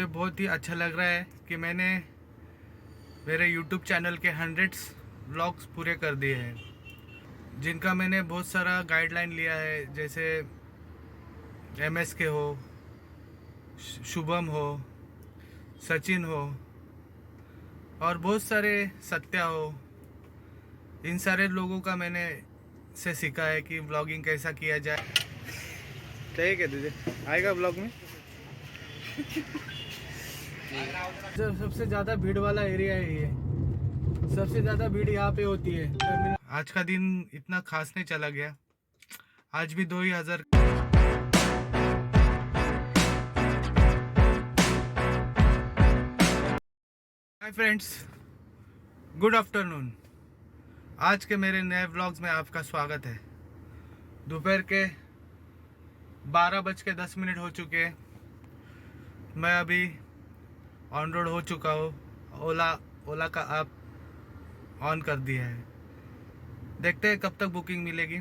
मुझे बहुत ही अच्छा लग रहा है कि मैंने मेरे YouTube चैनल के 100 व्लॉग्स पूरे कर दिए हैं, जिनका मैंने बहुत सारा गाइडलाइन लिया है। जैसे MS के हो, शुभम हो, सचिन हो और बहुत सारे सत्या हो, इन सारे लोगों का मैंने से सीखा है कि व्लॉगिंग कैसा किया जाए। चाहिए क्या तुझे? आएगा व्लॉग में? सबसे ज़्यादा भीड़ वाला एरिया है ये। सबसे ज़्यादा भीड़ यहाँ पे होती है। आज का दिन इतना खास नहीं चला गया। आज भी 2000। Hi friends, good afternoon. आज के मेरे नए व्लॉग्स में आपका स्वागत है। दोपहर के 12:10 हो चुके हैं। मैं अभी ऑन रोड हो चुका हूँ। ओला का ऐप ऑन कर दिया है। देखते हैं कब तक बुकिंग मिलेगी।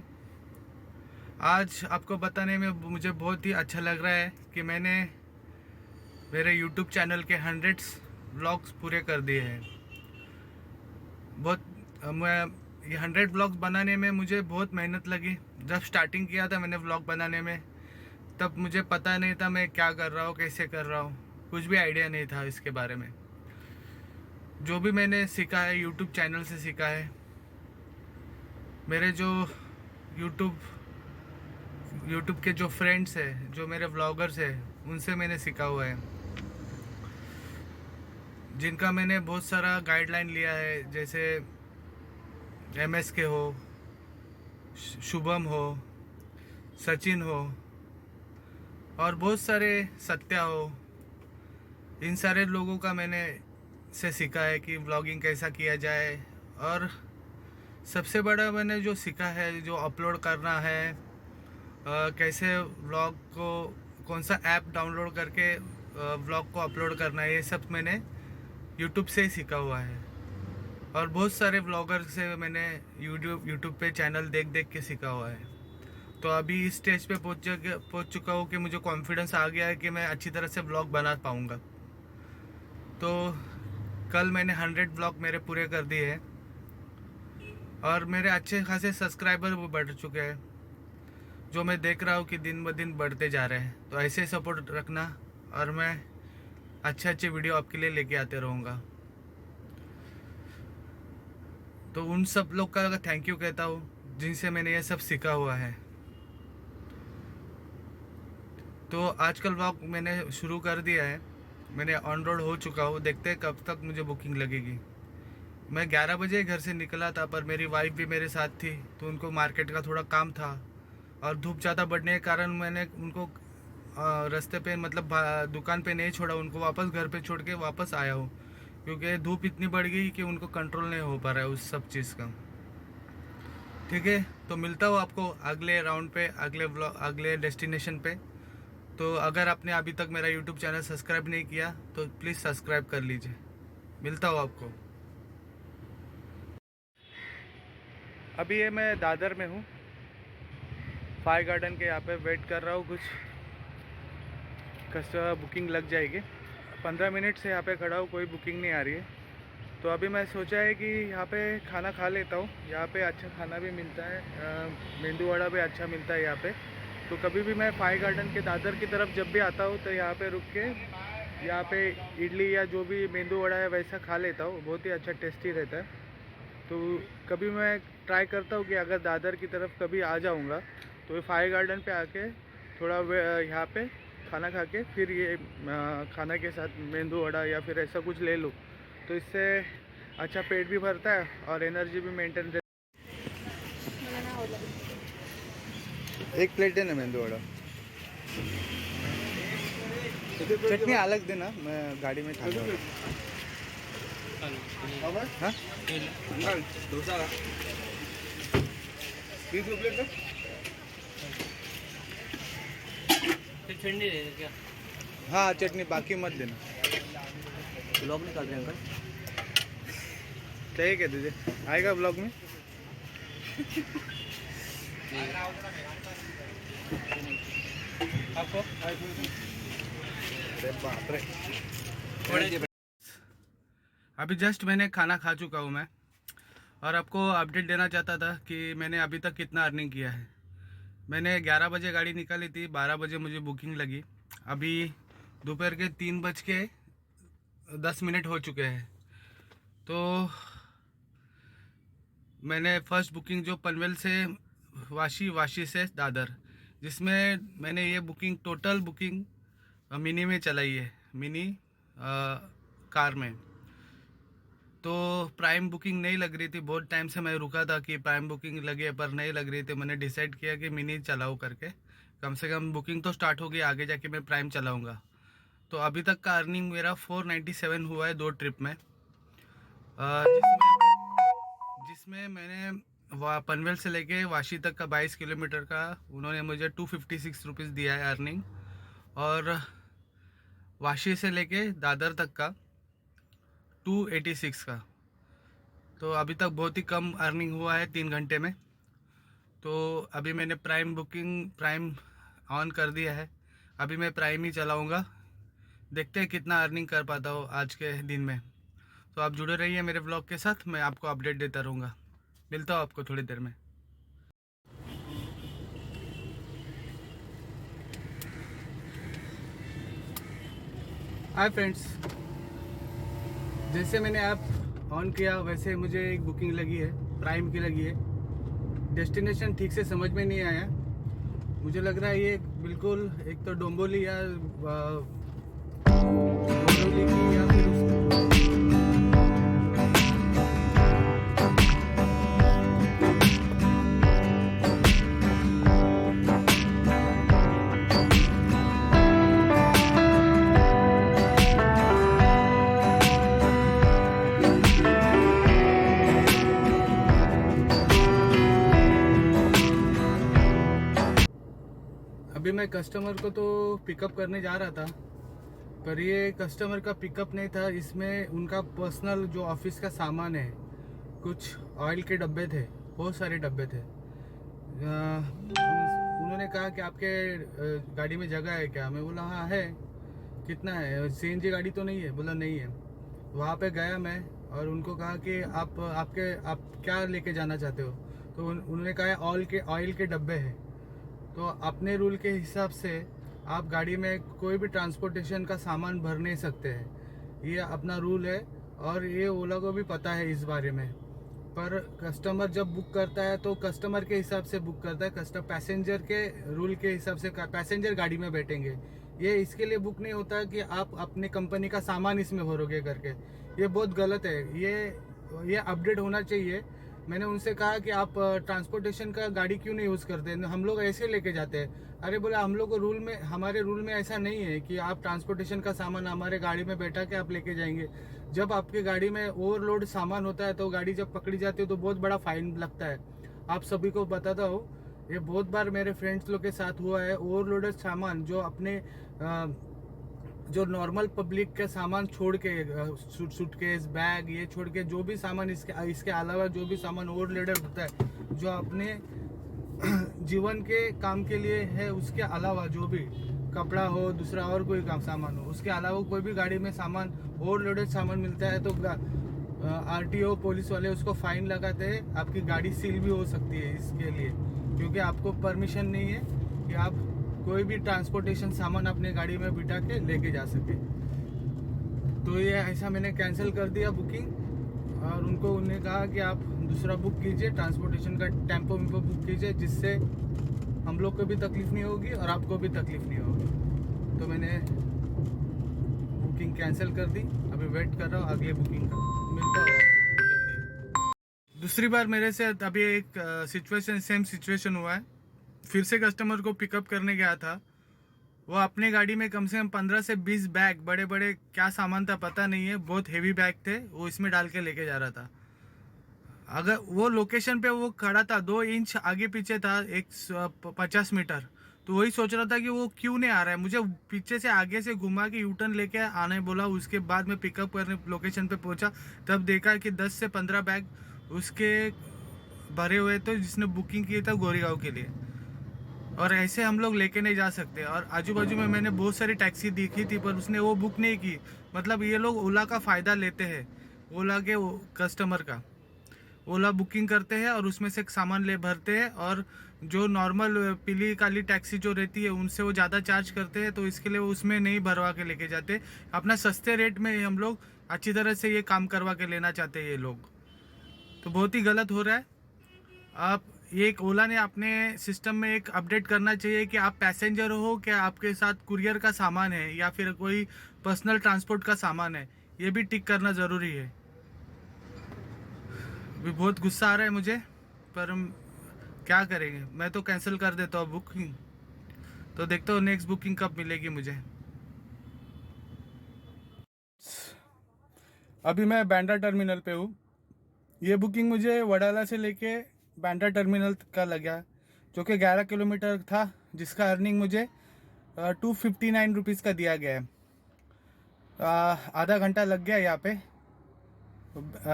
आज आपको बताने में मुझे बहुत ही अच्छा लग रहा है कि मैंने मेरे YouTube चैनल के 100 व्लॉग्स पूरे कर दिए हैं। मैं ये 100 व्लॉग्स बनाने में मुझे बहुत मेहनत लगी। जब स्टार्टिंग किया था मैंने व्लॉग बनाने में, तब मुझे पता नहीं था मैं क्या कर रहा हूँ, कैसे कर रहा हूँ, कुछ भी आइडिया नहीं था इसके बारे में। जो भी मैंने सीखा है YouTube चैनल से सीखा है। मेरे जो यूट्यूब के जो फ्रेंड्स हैं, जो मेरे व्लॉगर्स हैं, उनसे मैंने सीखा हुआ है, जिनका मैंने बहुत सारा गाइडलाइन लिया है। जैसे MS के हो, शुभम हो, सचिन हो और बहुत सारे सत्या हो, इन सारे लोगों का मैंने से सीखा है कि व्लॉगिंग कैसा किया जाए। और सबसे बड़ा मैंने जो सीखा है, जो अपलोड करना है, कैसे व्लॉग को, कौन सा ऐप डाउनलोड करके व्लॉग को अपलोड करना है, ये सब मैंने यूट्यूब से ही सीखा हुआ है। और बहुत सारे व्लॉगर से मैंने यूट्यूब पे चैनल देख देख के सीखा हुआ है। तो अभी इस स्टेज पे पहुंच चुका हूँ कि मुझे कॉन्फिडेंस आ गया है कि मैं अच्छी तरह से व्लॉग बना पाऊँगा। तो कल मैंने 100 व्लॉग मेरे पूरे कर दिए हैं और मेरे अच्छे खासे सब्सक्राइबर भी बढ़ चुके हैं, जो मैं देख रहा हूँ कि दिन ब दिन बढ़ते जा रहे हैं। तो ऐसे सपोर्ट रखना और मैं अच्छे वीडियो आपके लिए लेके आते रहूँगा। तो उन सब लोग का थैंक यू कहता हूँ जिनसे मैंने ये सब सीखा हुआ है। तो आजकल व्लॉग मैंने शुरू कर दिया है। मैंने ऑन रोड हो चुका हूँ। देखते हैं कब तक मुझे बुकिंग लगेगी। मैं 11 बजे घर से निकला था, पर मेरी वाइफ भी मेरे साथ थी, तो उनको मार्केट का थोड़ा काम था और धूप ज़्यादा बढ़ने के कारण मैंने उनको रास्ते पे, मतलब दुकान पे नहीं छोड़ा, उनको वापस घर पे छोड़ के वापस आया हूँ, क्योंकि धूप इतनी बढ़ गई कि उनको कंट्रोल नहीं हो पा रहा है उस सब चीज़ का। ठीक है, तो मिलता हूँ आपको अगले राउंड पे, अगले डेस्टिनेशन पे। तो अगर आपने अभी तक मेरा YouTube चैनल सब्सक्राइब नहीं किया तो प्लीज़ सब्सक्राइब कर लीजिए। मिलता हूँ आपको। अभी ये मैं दादर में हूँ, फायर गार्डन के यहाँ पे वेट कर रहा हूँ। कुछ कस्टमर बुकिंग लग जाएगी। 15 मिनट से यहाँ पे खड़ा हूँ, कोई बुकिंग नहीं आ रही है। तो अभी मैं सोचा है कि यहाँ पे खाना खा लेता हूँ। यहाँ पे अच्छा खाना भी मिलता है, मेंदू वड़ा भी अच्छा मिलता है यहाँ पे। तो कभी भी मैं फायर गार्डन के दादर की तरफ जब भी आता हूँ तो यहाँ पे रुक के यहाँ पे इडली या जो भी मेंदू वड़ा है वैसा खा लेता हूँ। बहुत ही अच्छा टेस्टी रहता है। तो कभी मैं ट्राई करता हूँ कि अगर दादर की तरफ कभी आ जाऊँगा तो फायर गार्डन पे आके थोड़ा यहाँ पे खाना खा के फिर ये खाना के साथ मेंदू वड़ा या फिर ऐसा कुछ ले लूँ, तो इससे अच्छा पेट भी भरता है और एनर्जी भी मेंटेन रहती है। एक प्लेट देना मेंदू वड़ा, चटनी अलग देना, मैं गाड़ी में खा लूँगा। हाँ, डोसा का 30 रुपये का चटनी दे दे क्या? हाँ चटनी बाकी मत देना। ब्लॉग नहीं कर रहे अंकल? चाहिए क्या तुझे? आएगा ब्लॉग में? आपको अरे बाप रे। अभी जस्ट मैंने खाना खा चुका हूँ मैं, और आपको अपडेट देना चाहता था कि मैंने अभी तक कितना अर्निंग किया है। मैंने 11 बजे गाड़ी निकाली थी, 12 बजे मुझे बुकिंग लगी। अभी दोपहर के 3:10 हो चुके हैं। तो मैंने फर्स्ट बुकिंग जो पनवेल से वाशी, वाशी से दादर, जिसमें मैंने ये बुकिंग टोटल बुकिंग मिनी में चलाई है, मिनी कार में। तो प्राइम बुकिंग नहीं लग रही थी, बहुत टाइम से मैं रुका था कि प्राइम बुकिंग लगे, पर नहीं लग रही थी। मैंने डिसाइड किया कि मिनी चलाऊँ करके, कम से कम बुकिंग तो स्टार्ट होगी, आगे जाके मैं प्राइम चलाऊँगा। तो अभी तक का अर्निंग मेरा 497 हुआ है 2 ट्रिप में, जिसमें मैंने पनवेल से लेके वाशी तक का 22 किलोमीटर का उन्होंने मुझे 256 रुपीज़ दिया है अर्निंग, और वाशी से लेके दादर तक का 286 का। तो अभी तक बहुत ही कम अर्निंग हुआ है 3 घंटे में। तो अभी मैंने प्राइम ऑन कर दिया है, अभी मैं प्राइम ही चलाऊँगा। देखते हैं कितना अर्निंग कर पाता हूँ आज के दिन में। तो आप जुड़े रहिए मेरे ब्लॉग के साथ, मैं आपको अपडेट देता रहूँगा। मिलता हूँ आपको थोड़ी देर में। हाय फ्रेंड्स, जैसे मैंने ऐप ऑन किया वैसे मुझे एक बुकिंग लगी है, प्राइम की लगी है। डेस्टिनेशन ठीक से समझ में नहीं आया, मुझे लग रहा है ये बिल्कुल एक तो डोंबोली या बोडोली की या फिर अभी मैं कस्टमर को तो पिकअप करने जा रहा था, पर ये कस्टमर का पिकअप नहीं था। इसमें उनका पर्सनल जो ऑफिस का सामान है, कुछ ऑयल के डब्बे थे, बहुत सारे डब्बे थे। उन्होंने कहा कि आपके गाड़ी में जगह है क्या? मैं बोला हाँ है। कितना है? सीएनजी गाड़ी तो नहीं है? बोला नहीं है। वहाँ पे गया मैं और उनको कहा कि आप क्या लेके जाना चाहते हो? तो उन्होंने कहा ऑयल के डब्बे हैं। तो अपने रूल के हिसाब से आप गाड़ी में कोई भी ट्रांसपोर्टेशन का सामान भर नहीं सकते हैं, ये अपना रूल है, और ये ओला को भी पता है इस बारे में। पर कस्टमर जब बुक करता है तो कस्टमर के हिसाब से बुक करता है, पैसेंजर के रूल के हिसाब से पैसेंजर गाड़ी में बैठेंगे। ये इसके लिए बुक नहीं होता कि आप अपने कंपनी का सामान इसमें भरोगे करके, ये बहुत गलत है। ये अपडेट होना चाहिए। मैंने उनसे कहा कि आप ट्रांसपोर्टेशन का गाड़ी क्यों नहीं यूज़ करते? हम लोग ऐसे लेके जाते हैं। अरे बोला हम लोग को हमारे रूल में ऐसा नहीं है कि आप ट्रांसपोर्टेशन का सामान हमारे गाड़ी में बैठा के आप लेके जाएंगे। जब आपके गाड़ी में ओवरलोड सामान होता है तो गाड़ी जब पकड़ी जाती है तो बहुत बड़ा फाइन लगता है। आप सभी को बताता हूँ, ये बहुत बार मेरे फ्रेंड्स लोग के साथ हुआ है। ओवरलोडेड सामान जो अपने जो नॉर्मल पब्लिक का सामान छोड़ के, सूटकेस, बैग, ये छोड़ के जो भी सामान इसके अलावा जो भी सामान ओवरलोडेड होता है, जो अपने जीवन के काम के लिए है, उसके अलावा जो भी कपड़ा हो, दूसरा और कोई काम सामान हो, उसके अलावा कोई भी गाड़ी में सामान ओवरलोडेड सामान मिलता है तो आरटीओ पुलिस वाले उसको फाइन लगाते हैं। आपकी गाड़ी सील भी हो सकती है इसके लिए, क्योंकि आपको परमिशन नहीं है कि आप कोई भी ट्रांसपोर्टेशन सामान अपने गाड़ी में बिठा के लेके जा सके। तो ये ऐसा मैंने कैंसिल कर दिया बुकिंग, और उन्होंने कहा कि आप दूसरा बुक कीजिए, ट्रांसपोर्टेशन का टेम्पो बुक कीजिए, जिससे हम लोग को भी तकलीफ नहीं होगी और आपको भी तकलीफ नहीं होगी। तो मैंने बुकिंग कैंसिल कर दी, अभी वेट कर रहा हूँ अगले बुकिंग का। मिलता हूँ आपको जल्दी। दूसरी बार मेरे से अभी एक सेम सिचुएशन हुआ है। फिर से कस्टमर को पिकअप करने गया था। वो अपने गाड़ी में कम से कम 15 से 20 बैग, बड़े बड़े क्या सामान था पता नहीं है, बहुत हेवी बैग थे, वो इसमें डाल के लेके जा रहा था। अगर वो लोकेशन पे वो खड़ा था 2 इंच आगे पीछे था, 50 मीटर, तो वही सोच रहा था कि वो क्यों नहीं आ रहा है। मुझे पीछे से आगे से घुमा के यूटर्न लेके आने बोला। उसके बाद मैं पिकअप करने लोकेशन पे पहुंचा, तब देखा कि 10 से 15 बैग उसके भरे हुए थे, जिसने बुकिंग की था गोरेगांव के लिए। और ऐसे हम लोग लेके नहीं जा सकते। और आजू बाजू में मैंने बहुत सारी टैक्सी देखी थी, पर उसने वो बुक नहीं की। मतलब ये लोग ओला का फ़ायदा लेते हैं, ओला के कस्टमर का। ओला बुकिंग करते हैं और उसमें से एक सामान ले भरते हैं, और जो नॉर्मल पीली काली टैक्सी जो रहती है उनसे वो ज़्यादा चार्ज करते हैं, तो इसके लिए वो उसमें नहीं भरवा के लेके जाते। अपना सस्ते रेट में हम लोग अच्छी तरह से ये काम करवा के लेना चाहते हैं ये लोग। तो बहुत ही गलत हो रहा है। आप ये एक ओला ने अपने सिस्टम में एक अपडेट करना चाहिए कि आप पैसेंजर हो, क्या आपके साथ कुरियर का सामान है या फिर कोई पर्सनल ट्रांसपोर्ट का सामान है, ये भी टिक करना ज़रूरी है। अभी बहुत गुस्सा आ रहा है मुझे, पर हम क्या करेंगे। मैं तो कैंसिल कर देता हूँ बुकिंग, तो देखता हूँ नेक्स्ट बुकिंग कब मिलेगी मुझे। अभी मैं बांद्रा टर्मिनल पे हूँ। ये बुकिंग मुझे वडाला से लेके बांद्रा टर्मिनल का लगा, जो कि 11 किलोमीटर था, जिसका अर्निंग मुझे 259 रुपीज़ का दिया गया है। आधा घंटा लग गया यहाँ पे।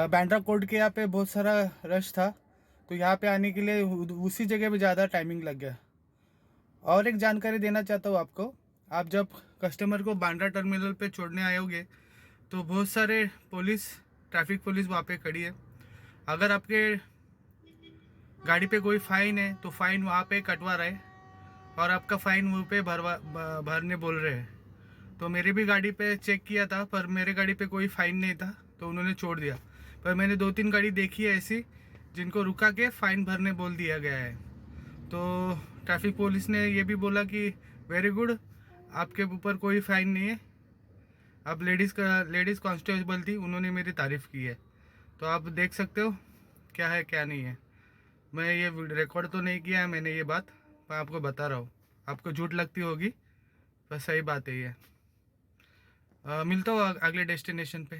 बांद्रा कोर्ट के यहाँ पे बहुत सारा रश था, तो यहाँ पे आने के लिए उसी जगह पे ज़्यादा टाइमिंग लग गया। और एक जानकारी देना चाहता हूँ आपको, आप जब कस्टमर को बांद्रा टर्मिनल पे छोड़ने आएंगे तो बहुत सारे पुलिस, ट्रैफिक पुलिस वहाँ पे खड़ी है। अगर आपके गाड़ी पे कोई फ़ाइन है तो फ़ाइन वहाँ पे कटवा रहे, और आपका फ़ाइन मुँह पे भरने बोल रहे हैं। तो मेरी भी गाड़ी पे चेक किया था, पर मेरे गाड़ी पे कोई फ़ाइन नहीं था, तो उन्होंने छोड़ दिया। पर मैंने 2-3 गाड़ी देखी है ऐसी जिनको रुका के फ़ाइन भरने बोल दिया गया है। तो ट्रैफिक पुलिस ने ये भी बोला कि वेरी गुड, आपके ऊपर कोई फ़ाइन नहीं है। अब लेडीज़ कांस्टेबल थी, उन्होंने मेरी तारीफ़ की है। तो आप देख सकते हो क्या है क्या नहीं है। मैं ये रिकॉर्ड तो नहीं किया है मैंने ये बात, मैं आपको बता रहा हूँ। आपको झूठ लगती होगी, पर सही बात है ये। मिलता हूँ अगले डेस्टिनेशन पे।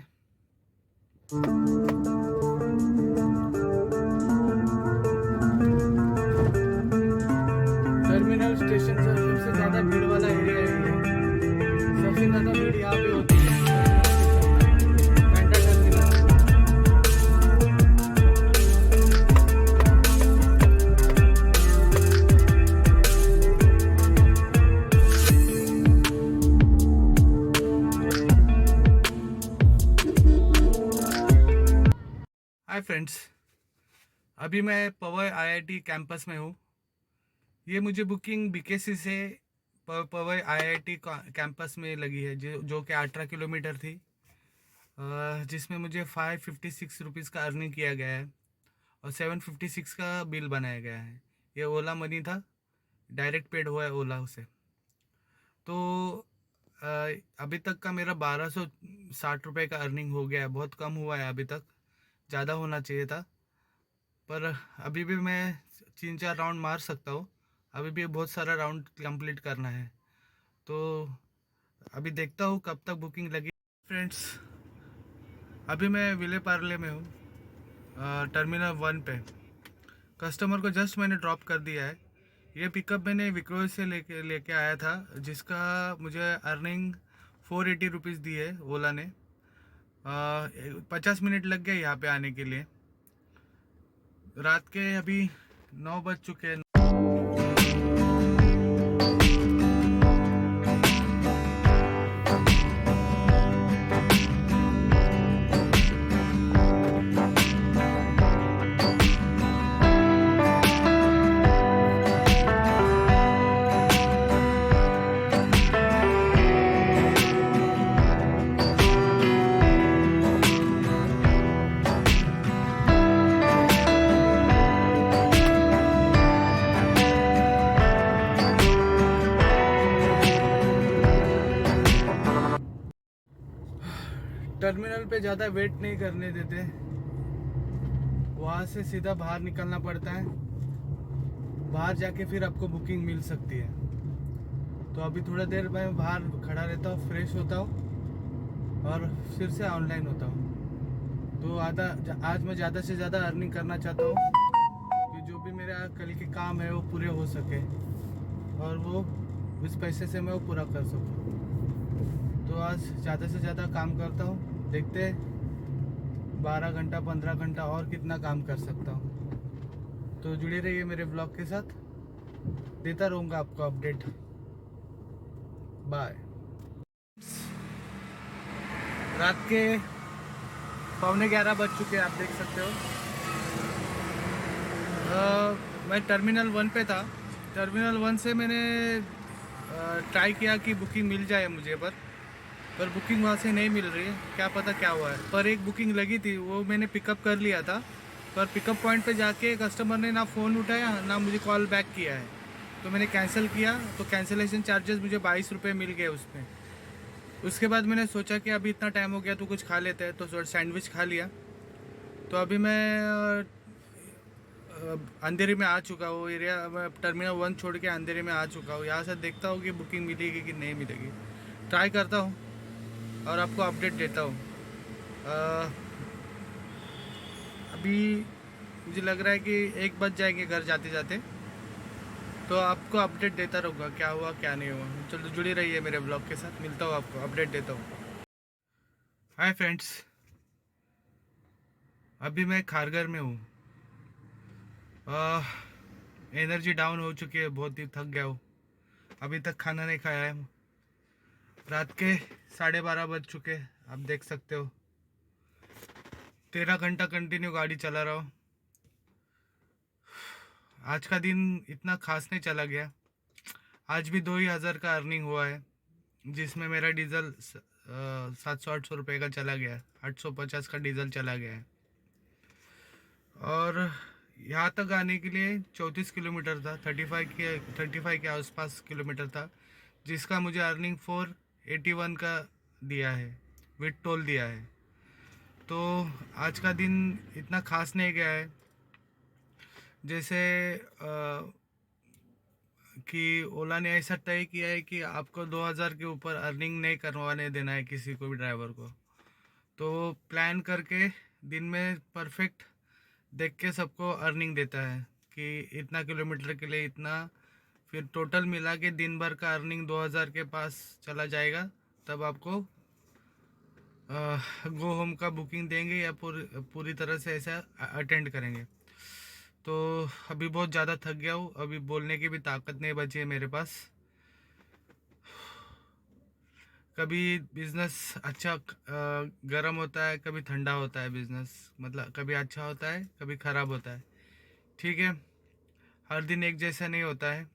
टर्मिनल स्टेशन से सबसे ज़्यादा भीड़ वाला एरिया है ये। सबसे ज़्यादा भीड़ यहाँ पे होती है बांद्रा टर्मिनल। हाय फ्रेंड्स, अभी मैं पवई आईआईटी कैंपस में हूँ। ये मुझे बुकिंग बीकेसी से पवई आईआईटी कैंपस में लगी है, जो कि 18 किलोमीटर थी, जिसमें मुझे 556 रुपीज़ का अर्निंग किया गया है और 756 का बिल बनाया गया है। ये ओला मनी था, डायरेक्ट पेड हुआ है ओला से। तो अभी तक का मेरा 1260 रुपये का अर्निंग हो गया है। बहुत कम हुआ है अभी तक, ज़्यादा होना चाहिए था, पर अभी भी मैं 3-4 राउंड मार सकता हूँ। अभी भी बहुत सारा राउंड कंप्लीट करना है, तो अभी देखता हूँ कब तक बुकिंग लगी। फ्रेंड्स, अभी मैं विले पार्ले में हूँ, टर्मिनल 1 पे। कस्टमर को जस्ट मैंने ड्रॉप कर दिया है। ये पिकअप मैंने विक्रोज से लेके आया था, जिसका मुझे अर्निंग 480 रुपीज़ दी है ओला ने। 50 मिनट लग गए यहाँ पे आने के लिए। रात के अभी 9 बज चुके हैं। टर्मिनल पे ज़्यादा वेट नहीं करने देते, वहाँ से सीधा बाहर निकलना पड़ता है। बाहर जाके फिर आपको बुकिंग मिल सकती है। तो अभी थोड़ा देर मैं बाहर खड़ा रहता हूँ, फ्रेश होता हूँ और फिर से ऑनलाइन होता हूँ। तो आज मैं ज़्यादा से ज़्यादा अर्निंग करना चाहता हूँ कि जो भी मेरा कल के काम है वो पूरे हो सके, और वो इस पैसे से मैं वो पूरा कर सकूँ। तो आज ज़्यादा से ज़्यादा काम करता हूँ, देखते हैं 12 घंटा 15 घंटा और कितना काम कर सकता हूँ। तो जुड़े रहिए मेरे ब्लॉग के साथ, देता रहूँगा आपको अपडेट। बाय। रात के 11:15 बज चुके हैं, आप देख सकते हो। मैं टर्मिनल 1 पे था। टर्मिनल 1 से मैंने ट्राई किया कि बुकिंग मिल जाए मुझे, पर बुकिंग वहाँ से नहीं मिल रही है। क्या पता क्या हुआ है। पर एक बुकिंग लगी थी, वो मैंने पिकअप कर लिया था। पर पिकअप पॉइंट पे जाके कस्टमर ने ना फ़ोन उठाया ना मुझे कॉल बैक किया है। तो मैंने कैंसिल किया, तो कैंसिलेशन चार्जेस मुझे 22 रुपये मिल गए उसमें। उसके बाद मैंने सोचा कि अभी इतना टाइम हो गया तो कुछ खा लेते हैं, तो सैंडविच खा लिया। तो अभी मैं अंधेरी में आ चुका हूँ। एरिया मैं टर्मिनल 1 छोड़ के अंधेरी में आ चुका हूँ। यहाँ से देखता हूँ कि बुकिंग मिलेगी कि नहीं मिलेगी। ट्राई करता हूँ और आपको अपडेट देता हूँ। अभी मुझे लग रहा है कि 1 बज जाएंगे घर जाते जाते, तो आपको अपडेट देता रहूँगा क्या हुआ क्या नहीं हुआ। चलो जुड़ी रहिए मेरे ब्लॉग के साथ, मिलता हूँ आपको, अपडेट देता हूँ। हाय फ्रेंड्स, अभी मैं खारघर में हूँ। एनर्जी डाउन हो चुकी है, बहुत ही थक गया हूँ। अभी तक खाना नहीं खाया है। रात के 12:30 बज चुके, आप देख सकते हो। 13 घंटा कंटिन्यू गाड़ी चला रहा हूँ। आज का दिन इतना खास नहीं चला गया। आज भी 2,000 का अर्निंग हुआ है, जिसमें मेरा डीजल 700-800 रुपये का चला गया है। 850 का डीजल चला गया है। और यहाँ तक आने के लिए 34 किलोमीटर था, 35 के आसपास किलोमीटर था, जिसका मुझे अर्निंग 481 का दिया है, विद टोल दिया है। तो आज का दिन इतना खास नहीं गया है। जैसे कि ओला ने ऐसा तय किया है कि आपको 2,000 के ऊपर अर्निंग नहीं करवाने देना है किसी को भी ड्राइवर को। तो प्लान करके दिन में परफेक्ट देख के सबको अर्निंग देता है कि इतना किलोमीटर के लिए इतना, फिर टोटल मिला के दिन भर का अर्निंग 2,000 के पास चला जाएगा। तब आपको गो होम का बुकिंग देंगे या पूरी तरह से ऐसा अटेंड करेंगे। तो अभी बहुत ज़्यादा थक गया हूँ, अभी बोलने की भी ताकत नहीं बची है मेरे पास। कभी बिजनेस अच्छा गर्म होता है, कभी ठंडा होता है बिजनेस, मतलब कभी अच्छा होता है कभी ख़राब होता है। ठीक है, हर दिन एक जैसा नहीं होता है।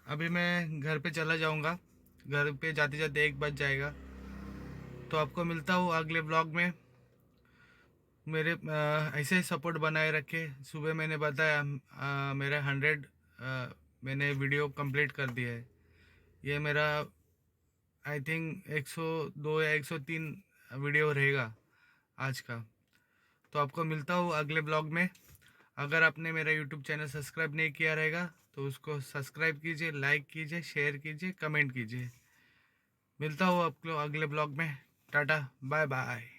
अभी मैं घर पे चला जाऊंगा, घर पे जाते जाते 1 बज जाएगा। तो आपको मिलता हूँ अगले ब्लॉग में। मेरे ऐसे ही सपोर्ट बनाए रखे। सुबह मैंने बताया मेरा 100 मैंने वीडियो कंप्लीट कर दिया है। ये मेरा आई थिंक 102 या 103 वीडियो रहेगा आज का। तो आपको मिलता हूँ अगले ब्लॉग में। अगर आपने मेरा यूट्यूब चैनल सब्सक्राइब नहीं किया रहेगा तो उसको सब्सक्राइब कीजिए, लाइक कीजिए, शेयर कीजिए, कमेंट कीजिए। मिलता हूँ आपको अगले ब्लॉग में। Tata, bye bye.